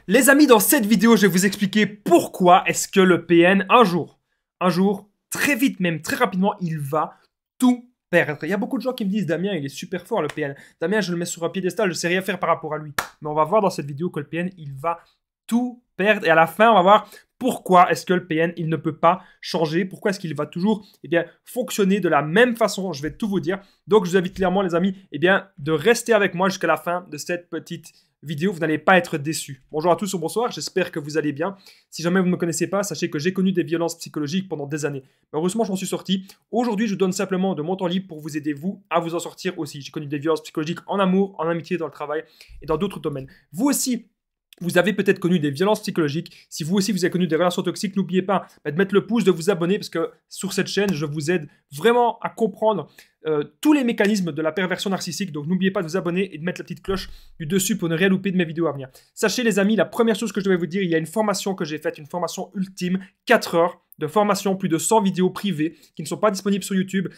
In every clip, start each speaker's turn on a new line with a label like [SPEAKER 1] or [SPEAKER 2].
[SPEAKER 1] Les amis, dans cette vidéo, je vais vous expliquer pourquoi est-ce que le PN, un jour, très vite même, très rapidement, il va tout perdre. Il y a beaucoup de gens qui me disent, Damien, il est super fort le PN. Damien, je le mets sur un piédestal, je sais rien faire par rapport à lui. Mais on va voir dans cette vidéo que le PN, il va tout perdre. Et à la fin, on va voir pourquoi est-ce que le PN, il ne peut pas changer. Pourquoi est-ce qu'il va toujours fonctionner de la même façon. Je vais tout vous dire. Donc, je vous invite clairement, les amis, de rester avec moi jusqu'à la fin de cette petite vidéo, vous n'allez pas être déçus. Bonjour à tous ou bonsoir, j'espère que vous allez bien. Si jamais vous ne me connaissez pas, sachez que j'ai connu des violences psychologiques pendant des années. Mais heureusement, je m'en suis sorti. Aujourd'hui, je vous donne simplement de mon temps libre pour vous aider, vous, à vous en sortir aussi. J'ai connu des violences psychologiques en amour, en amitié, dans le travail et dans d'autres domaines. Vous aussi, vous avez peut-être connu des violences psychologiques. Si vous aussi vous avez connu des relations toxiques, n'oubliez pas de mettre le pouce, de vous abonner parce que sur cette chaîne, je vous aide vraiment à comprendre tous les mécanismes de la perversion narcissique. Donc n'oubliez pas de vous abonner et de mettre la petite cloche du dessus pour ne rien louper de mes vidéos à venir. Sachez les amis, la première chose que je devais vous dire, il y a une formation que j'ai faite, une formation ultime, 4 heures de formation, plus de 100 vidéos privées qui ne sont pas disponibles sur YouTube.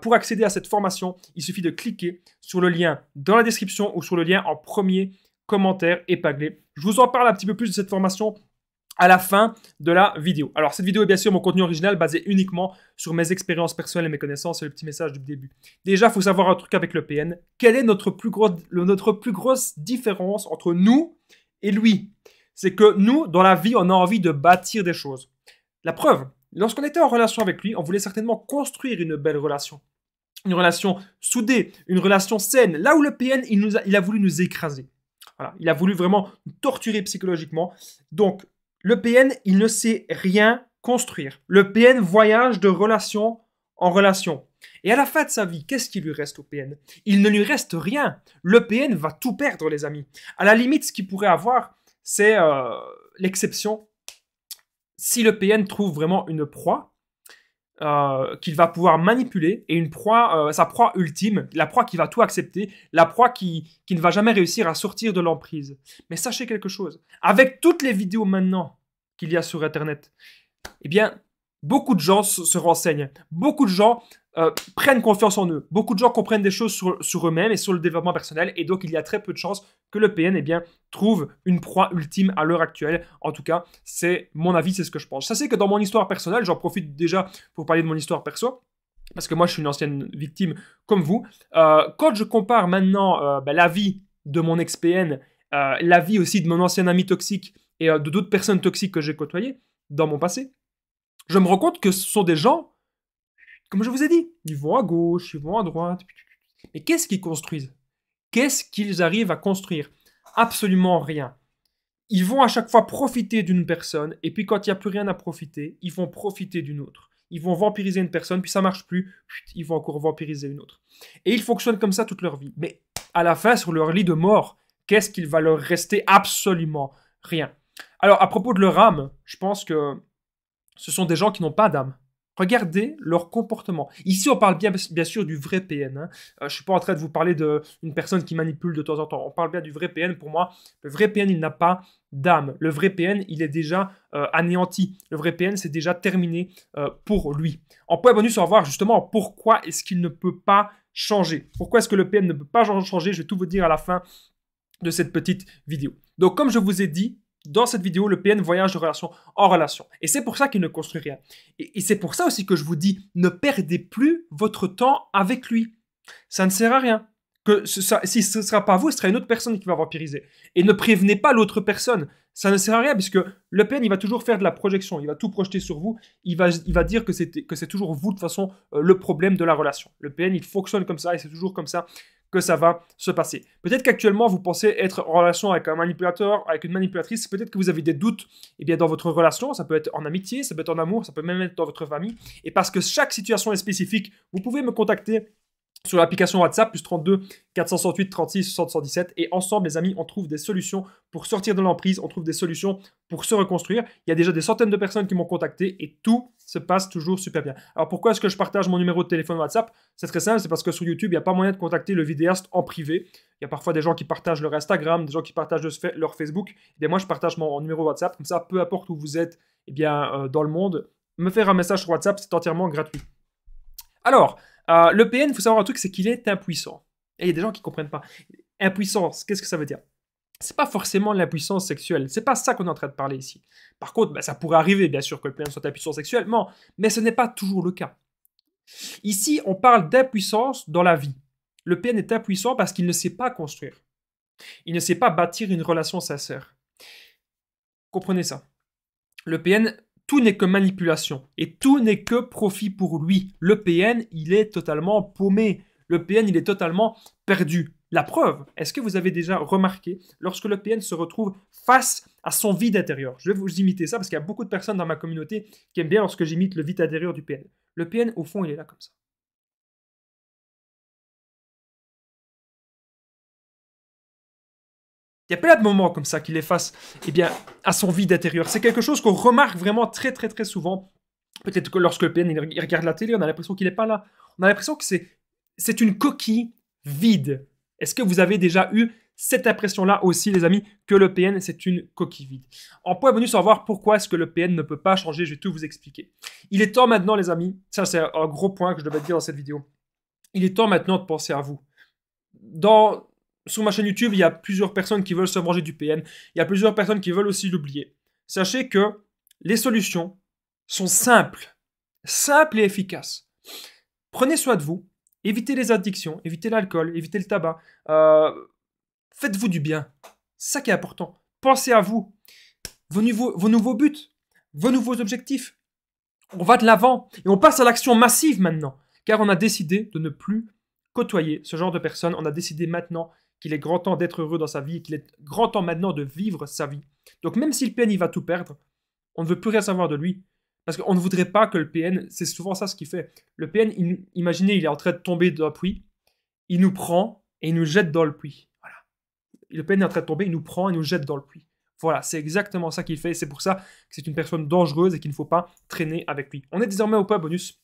[SPEAKER 1] Pour accéder à cette formation, il suffit de cliquer sur le lien dans la description ou sur le lien en premier commentaire épinglé. Je vous en parle un petit peu plus de cette formation à la fin de la vidéo. Alors, cette vidéo est bien sûr mon contenu original basé uniquement sur mes expériences personnelles et mes connaissances. C'est le petit message du début. Déjà, il faut savoir un truc avec le PN. Quelle est notre plus grosse différence entre nous et lui? C'est que nous, dans la vie, on a envie de bâtir des choses. La preuve, lorsqu'on était en relation avec lui, on voulait certainement construire une belle relation. Une relation soudée, une relation saine. Là où le PN, il a voulu nous écraser. Voilà, il a voulu vraiment nous torturer psychologiquement. Donc, le PN, il ne sait rien construire. Le PN voyage de relation en relation. Et à la fin de sa vie, qu'est-ce qui lui reste au PN? Il ne lui reste rien. Le PN va tout perdre, les amis. À la limite, ce qu'il pourrait avoir, c'est l'exception. Si le PN trouve vraiment une proie, qu'il va pouvoir manipuler, et une proie, sa proie ultime, la proie qui va tout accepter, la proie qui ne va jamais réussir à sortir de l'emprise. Mais sachez quelque chose, avec toutes les vidéos maintenant qu'il y a sur Internet, eh bien, beaucoup de gens se renseignent, beaucoup de gens prennent confiance en eux, beaucoup de gens comprennent des choses sur eux-mêmes et sur le développement personnel, et donc il y a très peu de chances que le PN trouve une proie ultime à l'heure actuelle. En tout cas, c'est mon avis, c'est ce que je pense. Sachez que dans mon histoire personnelle, j'en profite déjà pour parler de mon histoire perso, parce que moi je suis une ancienne victime comme vous. Quand je compare maintenant la vie de mon ex-PN, la vie aussi de mon ancien ami toxique et de d'autres personnes toxiques que j'ai côtoyées dans mon passé, je me rends compte que ce sont des gens, comme je vous ai dit, ils vont à gauche, ils vont à droite. Mais qu'est-ce qu'ils construisent? Qu'est-ce qu'ils arrivent à construire? Absolument rien. Ils vont à chaque fois profiter d'une personne, et puis quand il n'y a plus rien à profiter, ils vont profiter d'une autre. Ils vont vampiriser une personne, puis ça marche plus, ils vont encore vampiriser une autre. Et ils fonctionnent comme ça toute leur vie. Mais à la fin, sur leur lit de mort, qu'est-ce qu'il va leur rester? Absolument rien. Alors, à propos de leur âme, je pense que ce sont des gens qui n'ont pas d'âme. Regardez leur comportement. Ici, on parle bien sûr du vrai PN. Hein. Je ne suis pas en train de vous parler d'une personne qui manipule de temps en temps. On parle bien du vrai PN. Pour moi, le vrai PN, il n'a pas d'âme. Le vrai PN, il est déjà anéanti. Le vrai PN, c'est déjà terminé pour lui. En point bonus, on va voir justement pourquoi est-ce qu'il ne peut pas changer. Pourquoi est-ce que le PN ne peut pas changer? Je vais tout vous dire à la fin de cette petite vidéo. Donc, comme je vous ai dit, dans cette vidéo, le PN voyage de relation en relation. Et c'est pour ça qu'il ne construit rien. Et c'est pour ça aussi que je vous dis, ne perdez plus votre temps avec lui. Ça ne sert à rien. Si ce ne sera pas vous, ce sera une autre personne qui va vampiriser. Et ne prévenez pas l'autre personne. Ça ne sert à rien puisque le PN, il va toujours faire de la projection. Il va tout projeter sur vous. Il va dire que c'est toujours vous, de toute façon, le problème de la relation. Le PN, il fonctionne comme ça et c'est toujours comme ça que ça va se passer. Peut-être qu'actuellement, vous pensez être en relation avec un manipulateur, avec une manipulatrice, peut-être que vous avez des doutes dans votre relation, ça peut être en amitié, ça peut être en amour, ça peut même être dans votre famille, et parce que chaque situation est spécifique, vous pouvez me contacter sur l'application WhatsApp, plus 32 468 36 60 117, et ensemble, les amis, on trouve des solutions pour sortir de l'emprise, on trouve des solutions pour se reconstruire. Il y a déjà des centaines de personnes qui m'ont contacté, et tout se passe toujours super bien. Alors pourquoi est-ce que je partage mon numéro de téléphone WhatsApp? C'est très simple, c'est parce que sur YouTube, il n'y a pas moyen de contacter le vidéaste en privé. Il y a parfois des gens qui partagent leur Instagram, des gens qui partagent leur Facebook. Et moi, je partage mon numéro WhatsApp, comme ça, peu importe où vous êtes dans le monde, me faire un message sur WhatsApp, c'est entièrement gratuit. Alors, le PN, il faut savoir un truc, c'est qu'il est impuissant. Et il y a des gens qui ne comprennent pas. Impuissance, qu'est-ce que ça veut dire? c'est pas forcément l'impuissance sexuelle. C'est pas ça qu'on est en train de parler ici. Par contre, ça pourrait arriver, bien sûr, que le PN soit impuissant sexuellement, mais ce n'est pas toujours le cas. Ici, on parle d'impuissance dans la vie. Le PN est impuissant parce qu'il ne sait pas construire. Il ne sait pas bâtir une relation sincère. Comprenez ça. Le PN, tout n'est que manipulation et tout n'est que profit pour lui. Le PN, il est totalement paumé. Le PN, il est totalement perdu. La preuve, est-ce que vous avez déjà remarqué lorsque le PN se retrouve face à son vide intérieur? Je vais vous imiter ça parce qu'il y a beaucoup de personnes dans ma communauté qui aiment bien lorsque j'imite le vide intérieur du PN. Le PN, au fond, il est là comme ça. Il y a plein de moments comme ça qu'il est face à son vide intérieur. C'est quelque chose qu'on remarque vraiment très très très souvent. Peut-être que lorsque le PN il regarde la télé, on a l'impression qu'il n'est pas là. On a l'impression que c'est une coquille vide. Est-ce que vous avez déjà eu cette impression-là aussi, les amis, que le PN, c'est une coquille vide? En point bonus, on va voir pourquoi est-ce que le PN ne peut pas changer. Je vais tout vous expliquer. Il est temps maintenant, les amis, ça c'est un gros point que je devais dire dans cette vidéo. Il est temps maintenant de penser à vous. Sur ma chaîne YouTube, il y a plusieurs personnes qui veulent se manger du PN. Il y a plusieurs personnes qui veulent aussi l'oublier. Sachez que les solutions sont simples et efficaces. Prenez soin de vous, évitez les addictions, évitez l'alcool, évitez le tabac. Faites-vous du bien. C'est ça qui est important. Pensez à vous, vos nouveaux buts, vos nouveaux objectifs. On va de l'avant et on passe à l'action massive maintenant, car on a décidé de ne plus côtoyer ce genre de personnes. On a décidé maintenant qu'il est grand temps d'être heureux dans sa vie, qu'il est grand temps maintenant de vivre sa vie. Donc même si le PN il va tout perdre, on ne veut plus rien savoir de lui. Parce qu'on ne voudrait pas que le PN, c'est souvent ça ce qu'il fait. Le PN, imaginez, il est en train de tomber dans un puits, il nous prend et il nous jette dans le puits. Voilà. Le PN est en train de tomber, il nous prend et nous jette dans le puits. Voilà, c'est exactement ça qu'il fait. C'est pour ça que c'est une personne dangereuse et qu'il ne faut pas traîner avec lui. On est désormais au point bonus.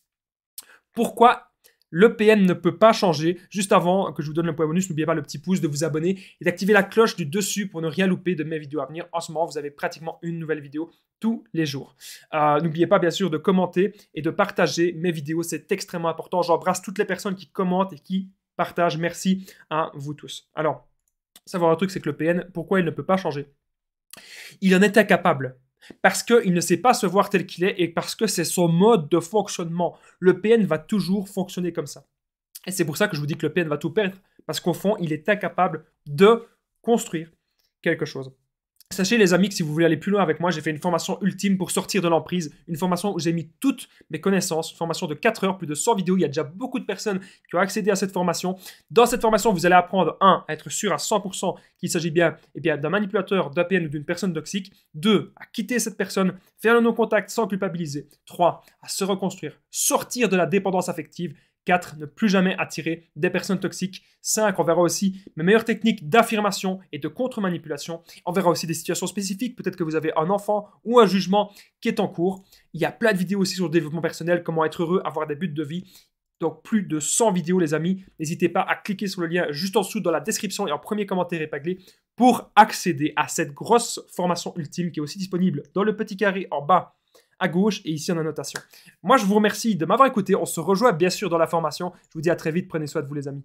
[SPEAKER 1] Pourquoi le PN ne peut pas changer? Juste avant que je vous donne le point bonus, n'oubliez pas le petit pouce, de vous abonner et d'activer la cloche du dessus pour ne rien louper de mes vidéos à venir. En ce moment, vous avez pratiquement une nouvelle vidéo tous les jours. N'oubliez pas bien sûr de commenter et de partager mes vidéos, c'est extrêmement important. J'embrasse toutes les personnes qui commentent et qui partagent. Merci à vous tous. Alors, savoir un truc, c'est que le PN, pourquoi il ne peut pas changer? Il en est incapable. Parce qu'il ne sait pas se voir tel qu'il est et parce que c'est son mode de fonctionnement. Le PN va toujours fonctionner comme ça. Et c'est pour ça que je vous dis que le PN va tout perdre. Parce qu'au fond, il est incapable de construire quelque chose. Sachez les amis que si vous voulez aller plus loin avec moi, j'ai fait une formation ultime pour sortir de l'emprise, une formation où j'ai mis toutes mes connaissances, une formation de 4 heures, plus de 100 vidéos, il y a déjà beaucoup de personnes qui ont accédé à cette formation. Dans cette formation, vous allez apprendre 1. À être sûr à 100% qu'il s'agit bien, d'un manipulateur, d'un PN ou d'une personne toxique. 2. À quitter cette personne, faire le non-contact sans culpabiliser. 3. À se reconstruire, sortir de la dépendance affective. 4. Ne plus jamais attirer des personnes toxiques. 5. On verra aussi mes meilleures techniques d'affirmation et de contre-manipulation. On verra aussi des situations spécifiques. Peut-être que vous avez un enfant ou un jugement qui est en cours. Il y a plein de vidéos aussi sur le développement personnel, comment être heureux, avoir des buts de vie. Donc plus de 100 vidéos les amis. N'hésitez pas à cliquer sur le lien juste en dessous dans la description et en premier commentaire épinglé pour accéder à cette grosse formation ultime qui est aussi disponible dans le petit carré en bas à gauche et ici en annotation. Moi, je vous remercie de m'avoir écouté. On se rejoint bien sûr dans la formation. Je vous dis à très vite. Prenez soin de vous les amis.